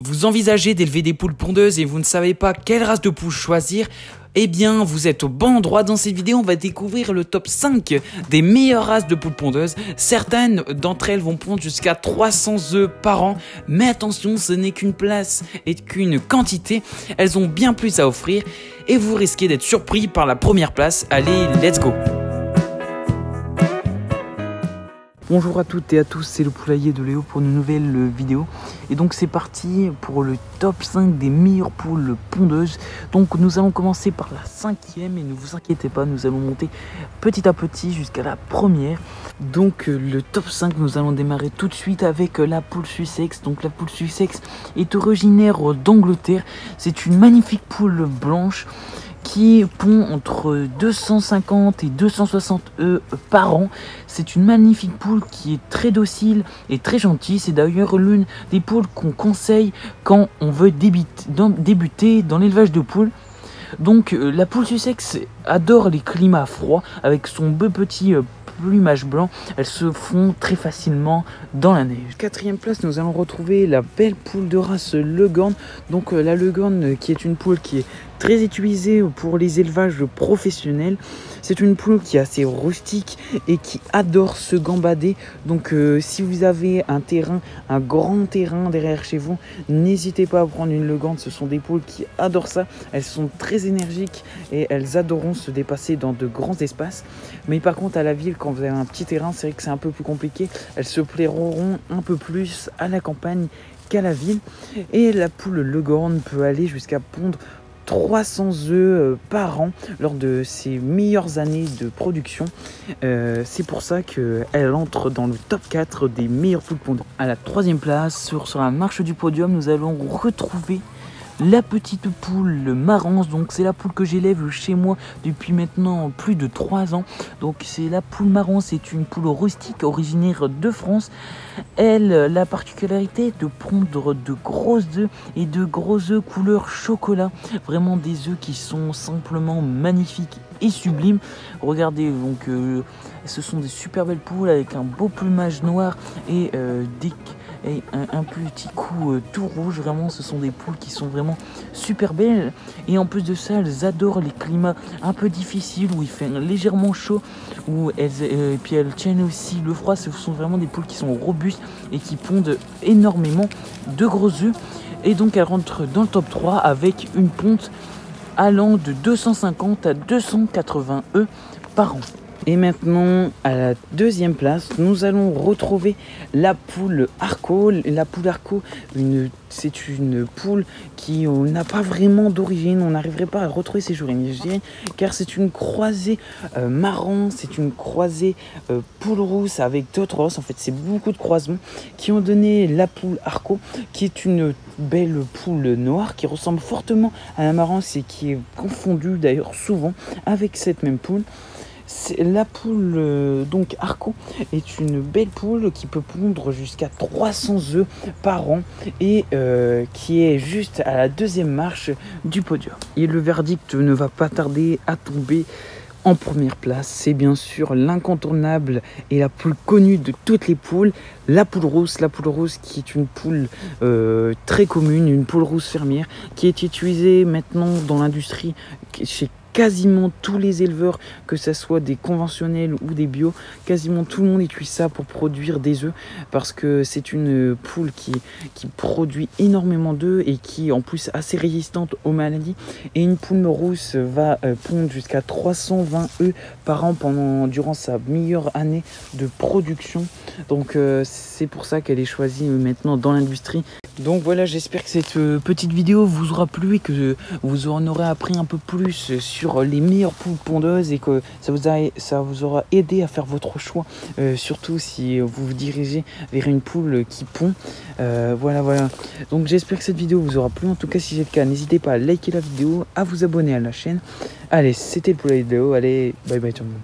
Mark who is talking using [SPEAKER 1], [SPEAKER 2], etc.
[SPEAKER 1] Vous envisagez d'élever des poules pondeuses et vous ne savez pas quelle race de poule choisir? Eh bien, vous êtes au bon endroit. Dans cette vidéo, on va découvrir le top 5 des meilleures races de poules pondeuses. Certaines d'entre elles vont pondre jusqu'à 300 œufs par an. Mais attention, ce n'est qu'une place et qu'une quantité. Elles ont bien plus à offrir et vous risquez d'être surpris par la première place. Allez, let's go! Bonjour à toutes et à tous, c'est le poulailler de Léo pour une nouvelle vidéo. Et donc c'est parti pour le top 5 des meilleures poules pondeuses. Donc nous allons commencer par la 5e et ne vous inquiétez pas, nous allons monter petit à petit jusqu'à la première. Donc le top 5, nous allons démarrer tout de suite avec la poule Sussex. Donc la poule Sussex est originaire d'Angleterre. C'est une magnifique poule blanche qui pond entre 250 et 260 œufs par an. C'est une magnifique poule qui est très docile et très gentille. C'est d'ailleurs l'une des poules qu'on conseille quand on veut débuter dans l'élevage de poules. Donc la poule Sussex adore les climats froids. Avec son beau petit plumage blanc, elles se font très facilement dans la neige. 4e place, nous allons retrouver la belle poule de race Leghorn. Donc la Leghorn qui est une poule qui est très utilisée pour les élevages professionnels. C'est une poule qui est assez rustique et qui adore se gambader. Donc si vous avez un grand terrain derrière chez vous, n'hésitez pas à prendre une Leghorn. Ce sont des poules qui adorent ça. Elles sont très énergiques et elles adoreront se dépasser dans de grands espaces. Mais par contre à la ville, quand vous avez un petit terrain, c'est vrai que c'est un peu plus compliqué. Elles se plairont un peu plus à la campagne qu'à la ville. Et la poule Leghorn peut aller jusqu'à pondre 300 œufs par an lors de ses meilleures années de production. C'est pour ça qu'elle entre dans le top 4 des meilleures poules pondues. À la 3e place, sur la marche du podium, nous allons retrouver la petite poule Marance. Donc c'est la poule que j'élève chez moi depuis maintenant plus de 3 ans. Donc c'est la poule Marance, c'est une poule rustique originaire de France. Elle, la particularité de pondre de gros œufs et de gros œufs couleur chocolat. Vraiment des œufs qui sont simplement magnifiques et sublimes. Regardez, donc ce sont des super belles poules avec un beau plumage noir et un petit cou tout rouge. Vraiment, ce sont des poules qui sont vraiment super belles. Et en plus de ça, elles adorent les climats un peu difficiles où il fait légèrement chaud, et puis elles tiennent aussi le froid. Ce sont vraiment des poules qui sont robustes et qui pondent énormément de gros œufs. Et donc elles rentrent dans le top 3 avec une ponte allant de 250 à 280 œufs par an. Et maintenant, à la 2e place, nous allons retrouver la poule Arco. La poule Arco, c'est une poule qui n'a pas vraiment d'origine. On n'arriverait pas à retrouver ses origines, je dirais, car c'est une croisée marron, c'est une croisée poule rousse avec d'autres races. En fait, c'est beaucoup de croisements qui ont donné la poule Arco, qui est une belle poule noire qui ressemble fortement à la marrance et qui est confondue d'ailleurs souvent avec cette même poule. La poule donc Arco est une belle poule qui peut pondre jusqu'à 300 œufs par an et qui est juste à la 2e marche du podium. Et le verdict ne va pas tarder à tomber. En première place, c'est bien sûr l'incontournable et la poule connue de toutes les poules, la poule rousse. La poule rousse qui est une poule très commune, une poule rousse fermière qui est utilisée maintenant dans l'industrie chez quasiment tous les éleveurs, que ce soit des conventionnels ou des bio. Quasiment tout le monde utilise ça pour produire des œufs parce que c'est une poule qui produit énormément d'œufs et qui est en plus assez résistante aux maladies. Et une poule rousse va pondre jusqu'à 320 œufs par an durant sa meilleure année de production. Donc c'est pour ça qu'elle est choisie maintenant dans l'industrie. Donc voilà, j'espère que cette petite vidéo vous aura plu et que vous en aurez appris un peu plus sur les meilleures poules pondeuses et que ça vous aura aidé à faire votre choix, surtout si vous vous dirigez vers une poule qui pond. Voilà. Donc j'espère que cette vidéo vous aura plu. En tout cas, si c'est le cas, n'hésitez pas à liker la vidéo, à vous abonner à la chaîne. Allez, c'était le poulailler de Léo. Allez, bye bye tout le monde.